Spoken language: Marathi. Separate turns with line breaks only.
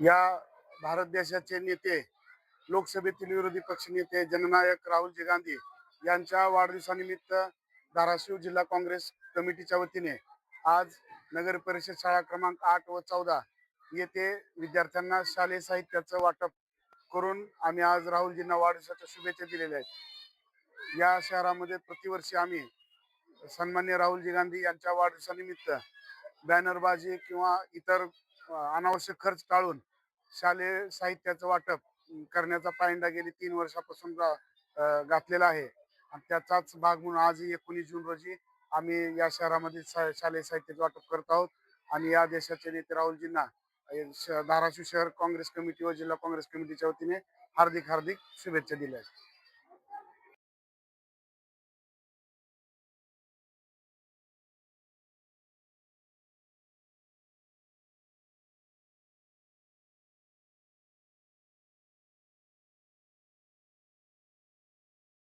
या भारत देशाचे नेते, लोकसभेतील विरोधी पक्ष नेते जननायक राहुलजी गांधी यांच्या वाढदिवसानिमित्त धाराशिव जिल्हा काँग्रेस कमिटीच्या वतीने आज नगर परिषद शाळा क्रमांक 8 व 14 येथे विद्यार्थ्यांना शालेय साहित्याचं वाटप करून आम्ही आज राहुलजींना वाढदिवसाच्या शुभेच्छा दिलेल्या आहेत। या शहरामध्ये प्रतिवर्षी आम्ही सन्मान्य राहुलजी गांधी यांच्या वाढदिवसानिमित्त बॅनरबाजी किंवा इतर अनावश्यक खर्च टाळून शालेय साहित्याचं वाटप करण्याचा पायंडा गेली 3 वर्षापासून घातलेला आहे आणि त्याचाच भाग म्हणून आज 19 जून रोजी आम्ही या शहरामध्ये शालेय साहित्याचं वाटप करत आहोत आणि या देशाचे नेते राहुलजींना धाराशिव शहर काँग्रेस कमिटी व जिल्हा काँग्रेस कमिटीच्या वतीने हार्दिक शुभेच्छा दिल्या आहेत।